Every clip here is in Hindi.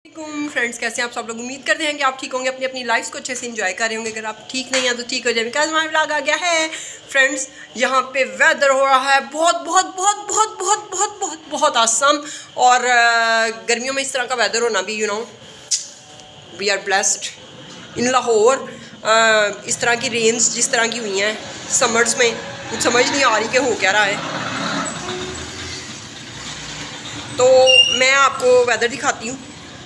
फ्रेंड्स, कैसे हैं आप सब लोग। उम्मीद करते हैं कि आप ठीक होंगे, अपनी अपनी लाइफ को अच्छे से एंजॉय कर रहे होंगे। अगर आप ठीक नहीं हैं तो ठीक हो जाए, बिकॉज हमारा व्लॉग आ गया है। फ्रेंड्स, यहाँ पे वेदर हो रहा है बहुत बहुत बहुत बहुत बहुत बहुत बहुत बहुत आसम। और गर्मियों में इस तरह का वेदर होना भी, we are blessed in Lahore. इस तरह की रेंज जिस तरह की हुई हैं समर्स में, कुछ समझ नहीं आ रही कि हो क्या रहा है। तो मैं आपको वेदर दिखाती हूँ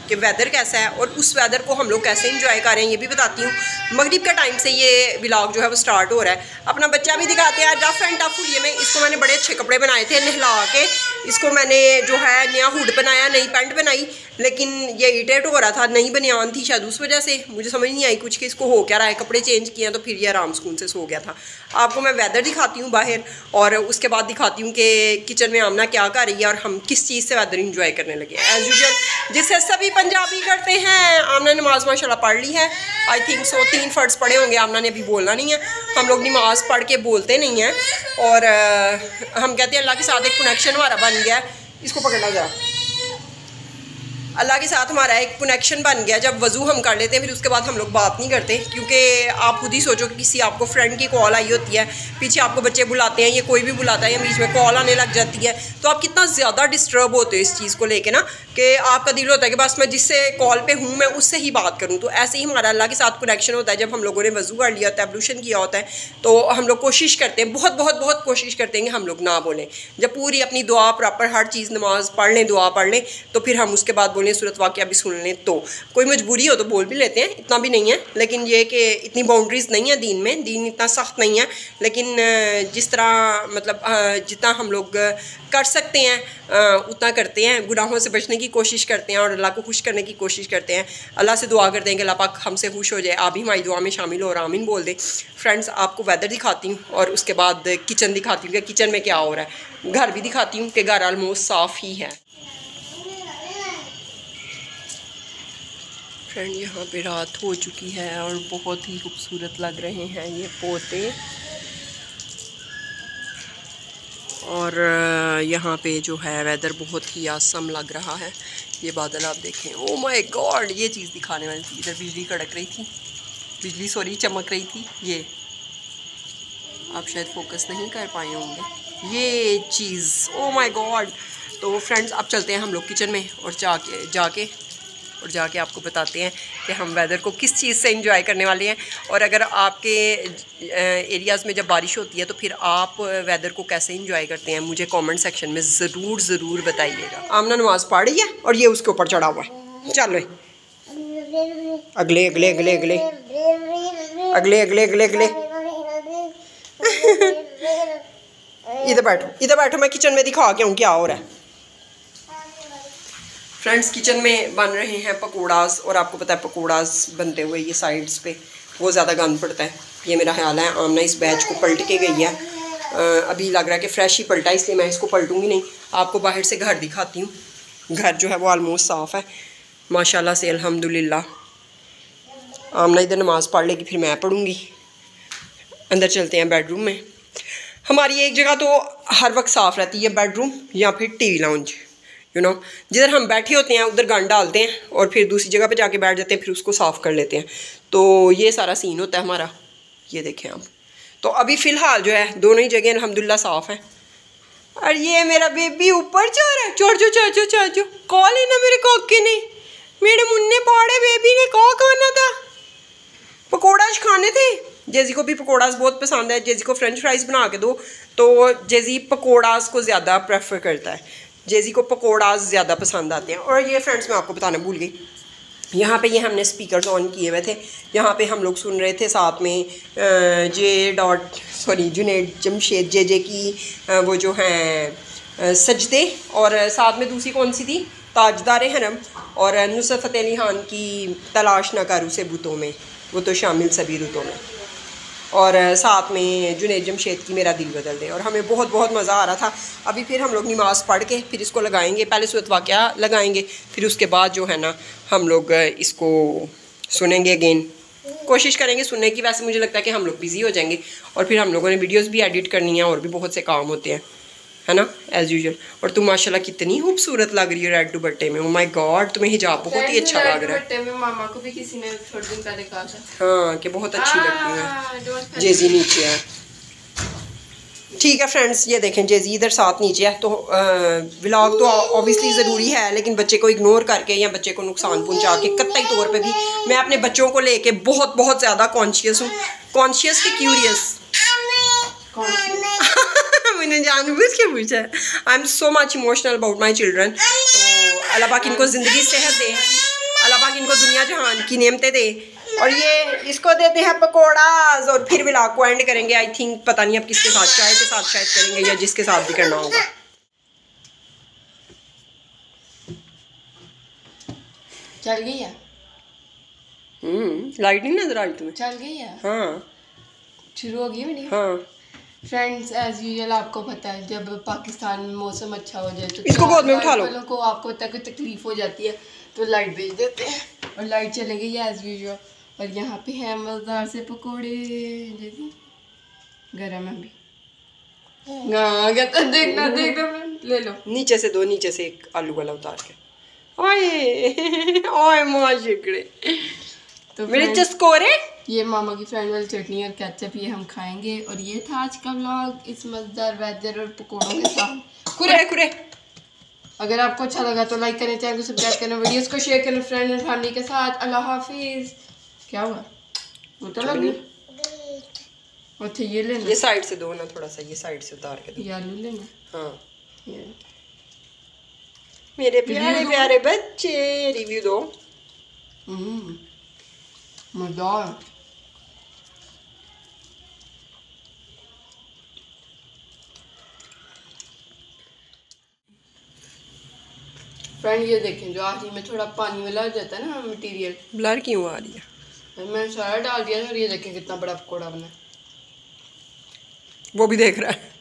कि वेदर कैसा है और उस वेदर को हम लोग कैसे एंजॉय कर रहे हैं, ये भी बताती हूँ। मगरिब का टाइम से ये व्लॉग जो है वो स्टार्ट हो रहा है। अपना बच्चा भी दिखाते हैं रफ एंड टफ हुलिये में। इसको मैंने बड़े अच्छे कपड़े बनाए थे नहला के। इसको मैंने जो है नया हुड बनाया, नई पैंट बनाई, लेकिन ये इरिटेट हो रहा था। नई बनियान थी शायद उस वजह से, मुझे समझ नहीं आई कुछ कि इसको हो क्या रहा है। कपड़े चेंज किए तो फिर ये आराम सुकून से सो गया था। आपको मैं वेदर दिखाती हूँ बाहर, और उसके बाद दिखाती हूँ कि किचन में आमना क्या कर रही है और हम किस चीज़ से वेदर इंजॉय करने लगे। एज़ यूजुअल जिससे सभी पंजाबी करते हैं। आमना नमाज माशाल्लाह पढ़ ली है, आई थिंक सो 3 फर्ज पढ़े होंगे। आमना ने अभी बोलना नहीं है, हम लोग नमाज पढ़ के बोलते नहीं हैं। और हम कहते हैं अल्लाह के साथ एक कनेक्शन हमारा बन गया है। इसको पकड़ना जा, अल्लाह के साथ हमारा एक कनेक्शन बन गया। जब वज़ू हम कर लेते हैं फिर उसके बाद हम लोग बात नहीं करते, क्योंकि आप खुद ही सोचो कि किसी आपको फ्रेंड की कॉल आई होती है, पीछे आपको बच्चे बुलाते हैं, ये कोई भी बुलाता है, या बीच में कॉल आने लग जाती है, तो आप कितना ज़्यादा डिस्टर्ब होते हो इस चीज़ को लेके ना, कि आपका दिल होता है कि बस मैं जिससे कॉल पे हूँ मैं उससे ही बात करूँ। तो ऐसे ही हमारा अल्लाह के साथ कनेक्शन होता है। जब हम लोगों ने वज़ू कर लिया होता है, एब्लूशन किया होता है, तो हम लोग कोशिश करते हैं, बहुत बहुत बहुत कोशिश करते हैं कि हम लोग ना बोलें। जब पूरी अपनी दुआ प्रॉपर हर चीज़ नमाज पढ़ लें, दुआ पढ़ लें, तो फिर हम उसके बाद बोलें सूरत वाक़िया भी सुन लें। तो कोई मजबूरी हो तो बोल भी लेते हैं, इतना भी नहीं है। लेकिन ये कि इतनी बाउंड्रीज़ नहीं है दीन में, दीन इतना सख्त नहीं है। लेकिन जिस तरह मतलब जितना हम लोग कर सकते हैं उतना करते हैं। गुनाहों से बचने की कोशिश करते हैं और अल्लाह को खुश करने की कोशिश करते हैं। अल्लाह से दुआ करते हैं कि अल्लाह पाक हमसे खुश हो जाए। आप भी हमारी दुआ में शामिल हो और आमीन बोल दें। फ्रेंड्स, आपको वेदर दिखाती हूँ और उसके बाद किचन दिखाती हूँ कि किचन में क्या हो रहा है। घर भी दिखाती हूँ कि घर ऑलमोस्ट साफ़ ही है। फ्रेंड, यहाँ पे रात हो चुकी है और बहुत ही खूबसूरत लग रहे हैं ये पौधे। और यहाँ पे जो है वेदर बहुत ही आसम लग रहा है। ये बादल आप देखें, ओ माय गॉड, ये चीज़ दिखाने वाली थी। इधर बिजली कड़क रही थी, बिजली सॉरी चमक रही थी। ये आप शायद फोकस नहीं कर पाए होंगे ये चीज़, ओ माय गॉड। तो फ्रेंड्स, अब चलते हैं हम लोग किचन में और जाके आपको बताते हैं कि हम वेदर को किस चीज़ से एंजॉय करने वाले हैं। और अगर आपके एरियाज़ में जब बारिश होती है तो फिर आप वेदर को कैसे एंजॉय करते हैं, मुझे कमेंट सेक्शन में ज़रूर बताइएगा। आमना नमाज़ पढ़ रही है और ये उसके ऊपर चढ़ा हुआ है। चलो अगले अगले अगले अगले अगले अगले अगले अगले इधर बैठो, मैं किचन में दिखा के हूँ क्या हो रहा है। फ्रेंड्स, किचन में बन रहे हैं पकौड़ास, और आपको पता है पकौड़ास बनते हुए ये साइड्स पे वो ज़्यादा गंद पड़ता है। ये मेरा ख्याल है आमना इस बैच को पलट के गई है। अभी लग रहा है कि फ्रेश ही पलटा, इसलिए मैं इसको पलटूँगी नहीं। आपको बाहर से घर दिखाती हूँ। घर जो है वो ऑलमोस्ट साफ़ है माशाल्लाह से, अल्हम्दुलिल्लाह। आमना इधर नमाज़ पढ़ लेगी, फिर मैं पढ़ूँगी। अंदर चलते हैं बेडरूम में। हमारी एक जगह तो हर वक्त साफ़ रहती है, बेडरूम या फिर टीवी लाउंज। जिधर हम बैठे होते हैं उधर गंद डालते हैं और फिर दूसरी जगह पे जाके बैठ जाते हैं, फिर उसको साफ़ कर लेते हैं। तो ये सारा सीन होता है हमारा। ये देखें आप। तो अभी फ़िलहाल जो है दोनों ही जगह अल्हम्दुलिल्लाह साफ़ है। और ये मेरा बेबी ऊपर चढ़ रहा है। चढ़ जो कॉल ही ना मेरे कोके ने, मेरे मुन्ने पाड़े बेबी ने कहा खाना था, पकौड़ाज खाने थे। जेजी को भी पकौड़ाज बहुत पसंद है। जेजी को फ्रेंच फ्राइज़ बना के दो तो जेजी पकौड़ाज को ज़्यादा प्रेफर करता है। जेजी को पकौड़ाज ज़्यादा पसंद आते हैं। और ये फ्रेंड्स, मैं आपको बताना भूल गई, यहाँ पे ये हमने स्पीकर्स ऑन किए हुए थे। यहाँ पे हम लोग सुन रहे थे साथ में जुनैद जमशेद जे की वो जो हैं सजदे, और साथ में दूसरी कौन सी थी, ताजदार हरम, और नुसरत फ़तेह अली खान की तलाश न करूँ से बुतों में, वो तो शामिल सभी रुतों में, और साथ में जुनैद जमशेद की मेरा दिल बदल दे। और हमें बहुत बहुत मज़ा आ रहा था। अभी फिर हम लोग नमाज़ पढ़ के फिर इसको लगाएंगे। पहले सूरत वाक़िया लगाएंगे, फिर उसके बाद जो है ना हम लोग इसको सुनेंगे अगेन, कोशिश करेंगे सुनने की। वैसे मुझे लगता है कि हम लोग बिज़ी हो जाएंगे और फिर हम लोगों ने वीडियोस भी एडिट करनी है और भी बहुत से काम होते हैं। है ना, एज यूजुअल। और तुम माशाल्लाह कितनी खूबसूरत लग रही है रेड दुपट्टे में। ओ माय गॉड, तुम्हें हिजाब बहुत ही अच्छा लग रहा है। दुपट्टे में मामा को भी किसी ने थोड़े दिन पहले कहा था, हाँ, कि बहुत अच्छी लगती है। जेजी नीचे है, ठीक है फ्रेंड्स, ये देखें जेजी इधर साथ नीचे है। तो व्लॉग तो ऑब्वियसली ज़रूरी है, लेकिन बच्चे को इग्नोर करके या बच्चे को नुकसान पहुंचा के कतई तौर पे भी मैं अपने बच्चों को लेके बहुत बहुत ज़्यादा कॉन्शियस हूँ। कॉन्शियस के क्यूरियस मैंने जानबूझ के पूछा है। I am so much emotional about my children. तो अल्लाह पाक इनको ज़िंदगी सेहत दे, अल्लाह पाक इनको दुनिया जहान की नेमतें दे। और ये इसको देते हैं पकौड़ाज और फिर व्लॉग को एंड करेंगे। आई थिंक पता नहीं अब किसके साथ, चाय के साथ शायद करेंगे या जिसके साथ भी करना होगा। चल गई है? लाइट नहीं नजर आ रही तुम्हें? चल गई है। हाँ, शुरू हो गई वीडियो। हाँ फ्रेंड्स, एज यूजुअल आपको पता है जब पाकिस्तान में मौसम अच्छा हो जाए तो इसको गोद में उठा लो। को आपको पता है कोई तकलीफ हो जाती है तो लाइट भेज देते हैं, और लाइट चले गई है एज यूजुअल। और यहाँ पे है मज़ेदार से पकोड़े, जैसे गरम है अभी। देखना देखना, ले लो। नीचे से दो, नीचे से एक आलू वाला उतार के। ओए ओए माशिकड़े तो मेरे चस्कोरे। ये मामा की फ्रेंड वाली चटनी और केचप ये हम खाएंगे। और ये था आज का व्लॉग इस मज़ेदार वेदर और पकौड़ों के साथ। कुरे कुरे। अगर आपको अच्छा लगा तो लाइक करें, चैनल को सब्सक्राइब करें, वीडियोस को शेयर करें फ्रेंड और फैमिली के साथ। अल्लाह हाफिज़। क्या हुआ? वो तो लग गई। अच्छा ये लेना, ये साइड से दो ना, थोड़ा सा ये साइड से उतार के दो। ये आलू लेना। हाँ ये मेरे प्यारे प्यारे बच्चे, रिव्यू दो। मज़ेदार। फ्रेंड ये देखें, जो आखिरी में थोड़ा पानी वाला हो जाता है ना मटेरियल, ब्लर क्यों आ रही है? मैंने सारा डाल दिया था। और ये देखें कितना बड़ा पकौड़ा बना, वो भी देख रहा है।